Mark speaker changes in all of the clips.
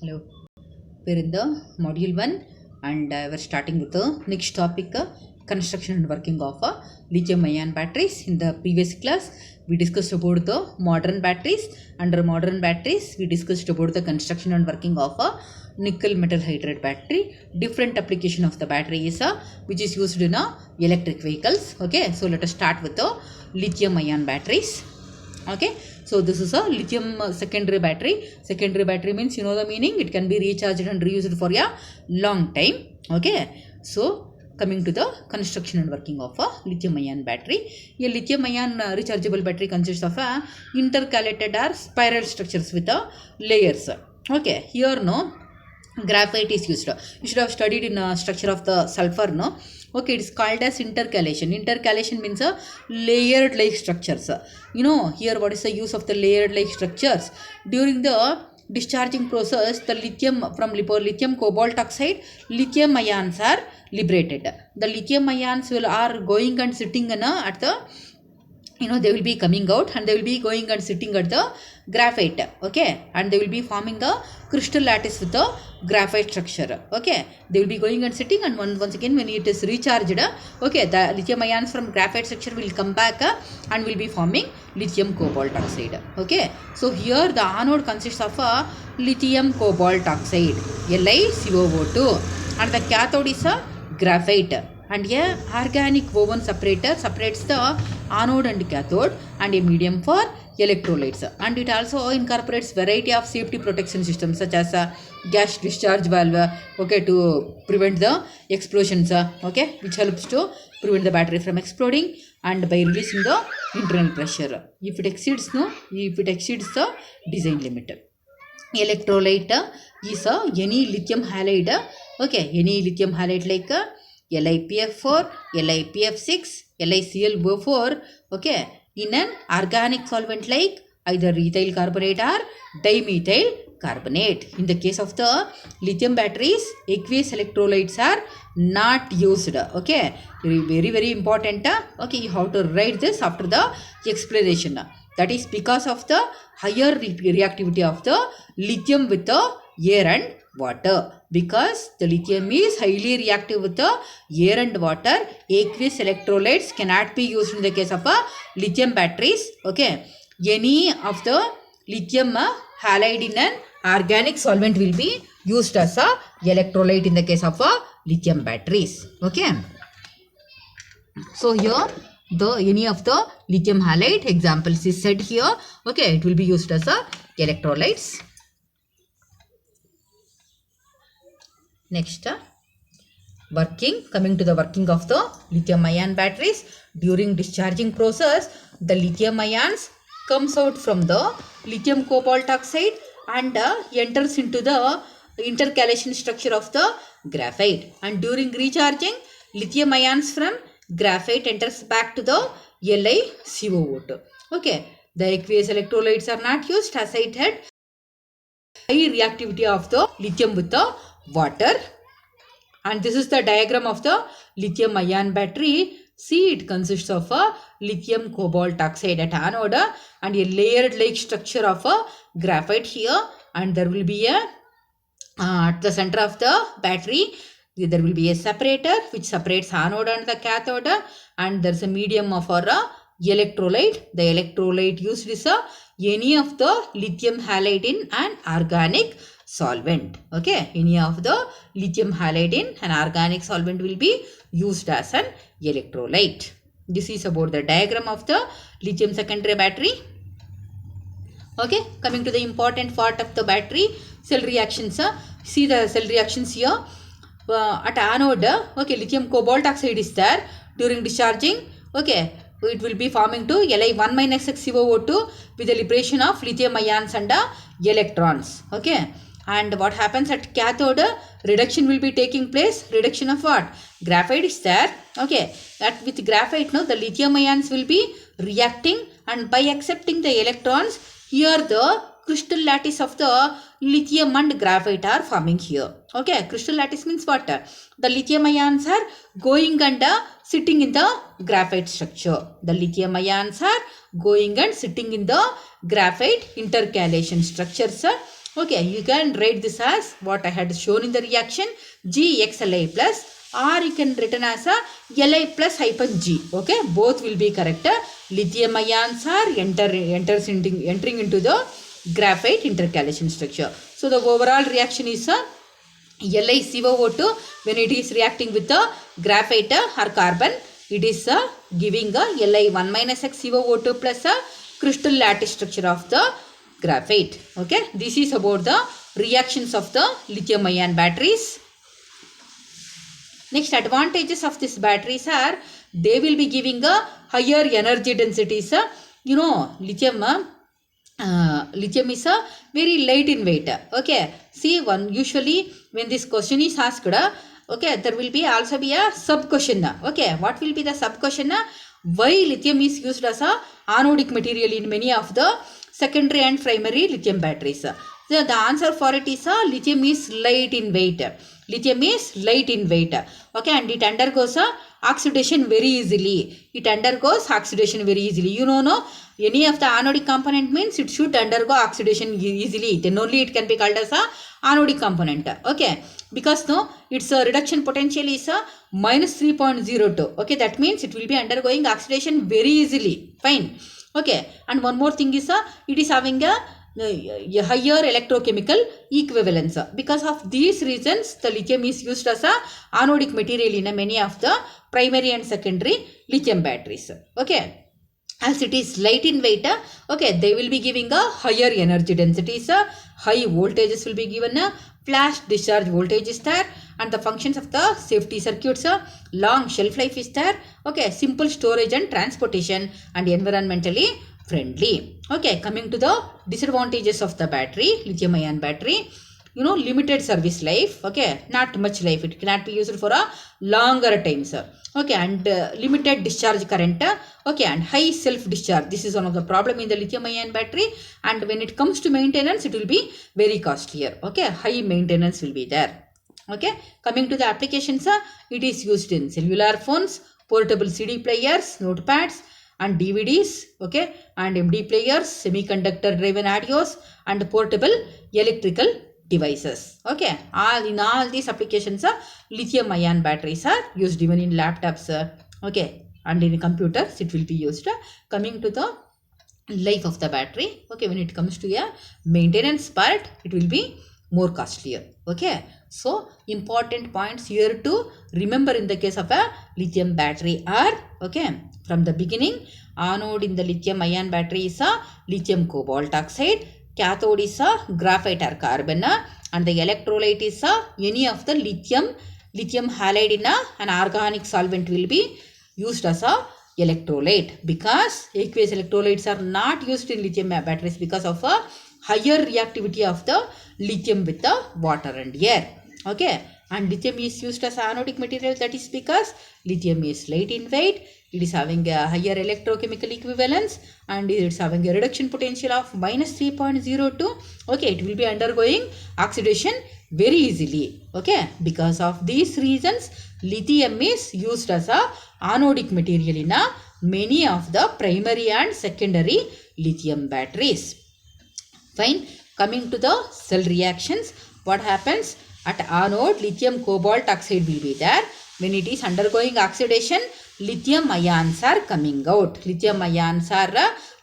Speaker 1: Hello, we're in the module 1 and we're starting with the next topic construction and working of lithium ion batteries. In the previous class, we discussed about the modern batteries. Under modern batteries, we discussed about the construction and working of a nickel metal hydride battery. Different application of the battery is which is used in electric vehicles. Okay, so let us start with the lithium ion batteries. Okay, so this is a lithium secondary battery. Secondary battery means you know the meaning, it can be recharged and reused for a long time. Okay, so coming to the construction and working of a lithium ion battery. A lithium ion rechargeable battery consists of a intercalated or spiral structures with layers. Okay, here no graphite is used. You should have studied in structure of the sulfur, no? Okay, it is called as intercalation. Intercalation means a layered like structures. You know here what is the use of the layered like structures? During the discharging process, the lithium from lithium cobalt oxide, lithium ions are liberated. The lithium ions are going and sitting in at the, you know, they will be coming out and they will be going and sitting at the graphite. Okay, and they will be forming a crystal lattice with the graphite structure. Okay, they will be going and sitting, and once again when it is recharged, okay, the lithium ions from graphite structure will come back and will be forming lithium cobalt oxide. Okay, so here the anode consists of a lithium cobalt oxide, LiCO2, and the cathode is a graphite, and a organic woven separator separates the anode and cathode, and a medium for electrolytes. And it also incorporates variety of safety protection systems such as a gas discharge valve, okay, to prevent the explosions, okay, which helps to prevent the battery from exploding, and by releasing the internal pressure if it exceeds the design limit. Electrolyte is any lithium halide, okay, any lithium halide like LiPF4, LiPF6, LiClO4, okay, in an organic solvent like either ethyl carbonate or dimethyl carbonate. In the case of the lithium batteries, aqueous electrolytes are not used. Okay, very important. Okay, you have to write this after the explanation. That is because of the higher reactivity of the lithium with the air and water. Because the lithium is highly reactive with the air and water, aqueous electrolytes cannot be used in the case of lithium batteries. Okay, any of the lithium halide in an organic solvent will be used as a electrolyte in the case of lithium batteries. Okay, so here any of the lithium halide examples is said here. Okay, it will be used as a electrolytes. Next, coming to the working of the lithium ion batteries. During discharging process, the lithium ions comes out from the lithium cobalt oxide and enters into the intercalation structure of the graphite, and during recharging, lithium ions from graphite enters back to the LiCO2. Okay, the aqueous electrolytes are not used, as I said, high reactivity of the lithium with the water. And this is the diagram of the lithium ion battery. See, it consists of a lithium cobalt oxide at anode and a layered like structure of a graphite here, and there will be a at the center of the battery there will be a separator which separates anode and the cathode, and there is a medium of our electrolyte. The electrolyte used is any of the lithium halide in an organic solvent. Okay, any of the lithium halide in an organic solvent will be used as an electrolyte. This is about the diagram of the lithium secondary battery. Okay, coming to the important part of the battery, cell reactions. See the cell reactions here. At anode, okay, lithium cobalt oxide is there. During discharging, okay, it will be forming to Li1 minus XCO2 with the liberation of lithium ions and electrons. Okay, and what happens at cathode? Reduction will be taking place. Reduction of what? Graphite is there. Okay, that with graphite, no, the lithium ions will be reacting, and by accepting the electrons, here the crystal lattice of the lithium and graphite are forming here. Okay, crystal lattice means what? The lithium ions are going and sitting in the graphite structure. The lithium ions are going and sitting in the graphite intercalation structures, Okay, you can write this as what I had shown in the reaction, GXLi plus, or you can written as a Li plus hyphen G. Okay, both will be correct. Lithium ions are entering into the graphite intercalation structure. So the overall reaction is a LiCO2 when it is reacting with the graphite or carbon, it is giving a Li1 minus X CO2 plus a crystal lattice structure of the graphite. Okay, this is about the reactions of the lithium ion batteries. Next, advantages of these batteries are they will be giving a higher energy densities. You know, lithium is a very light in weight. Okay, see, one usually when this question is asked, okay, there will be also be a sub question. Okay, what will be the sub question? Why lithium is used as a anodic material in many of the secondary and primary lithium batteries? So the answer for it is lithium is light in weight. Lithium is light in weight. Okay, and it undergoes oxidation very easily. It undergoes oxidation very easily. You know, no, any of the anodic component means it should undergo oxidation easily. Then only it can be called as a anodic component. Okay, because no, its reduction potential is minus 3.02. Okay, that means it will be undergoing oxidation very easily. Fine. Okay, and one more thing is it is having a higher electrochemical equivalence. Because of these reasons, the lithium is used as a anodic material in many of the primary and secondary lithium batteries. Okay, as it is light in weight, okay, they will be giving a higher energy densities, high voltages will be given, flash discharge voltage is there, and the functions of the safety circuits, long shelf life is there. Okay, simple storage and transportation, and environmentally friendly. Okay, coming to the disadvantages of the battery, lithium ion battery, you know, limited service life. Okay, not much life, it cannot be used for a longer times. Okay, and limited discharge current. Okay, and high self discharge, this is one of the problem in the lithium ion battery, and when it comes to maintenance, it will be very costlier. Okay, high maintenance will be there. Okay, coming to the applications, it is used in cellular phones, portable CD players, notepads, and DVDs, okay, and MD players, semiconductor driven audios, and portable electrical devices. Okay, in all these applications, lithium ion batteries are used even in laptops, okay, and in computers it will be used. Coming to the life of the battery, okay, when it comes to a maintenance part, it will be more costlier. Okay, so important points here to remember in the case of a lithium battery are, okay, from the beginning, anode in the lithium ion battery is a lithium cobalt oxide, cathode is a graphite or carbon, and the electrolyte is any of the lithium halide in an organic solvent will be used as a electrolyte, because aqueous electrolytes are not used in lithium batteries because of a higher reactivity of the lithium with the water and air. Okay, and lithium is used as anodic material, that is because lithium is light in weight, it is having a higher electrochemical equivalence, and it is having a reduction potential of minus 3.02. Okay, it will be undergoing oxidation very easily. Okay, because of these reasons, lithium is used as a anodic material in many of the primary and secondary lithium batteries. Fine. Coming to the cell reactions, what happens at anode? Lithium cobalt oxide will be there. When it is undergoing oxidation, lithium ions are coming out. Lithium ions are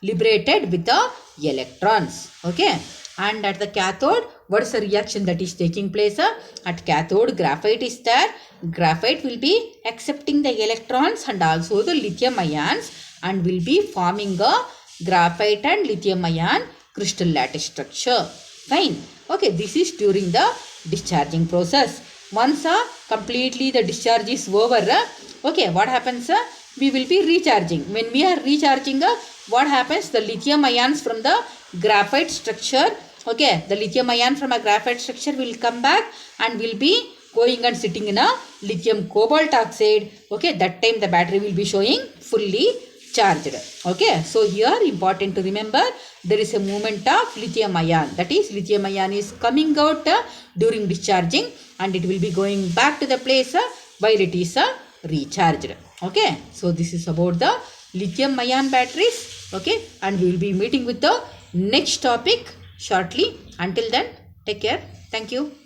Speaker 1: liberated with the electrons. Okay, and at the cathode, what is the reaction that is taking place? At cathode, graphite is there. Graphite will be accepting the electrons and also the lithium ions, and will be forming a graphite and lithium ion crystal lattice structure. Fine. Okay, this is during the discharging process. Once completely the discharge is over, okay, what happens? We will be recharging. When we are recharging, what happens? The lithium ions from the graphite structure, okay, the lithium ion from a graphite structure will come back and will be going and sitting in a lithium cobalt oxide. Okay, that time the battery will be showing fully charged. Okay, so here important to remember, there is a movement of lithium ion, that is lithium ion is coming out during discharging, and it will be going back to the place while it is recharged. Okay, so this is about the lithium ion batteries. Okay, and we will be meeting with the next topic shortly. Until then, take care. Thank you.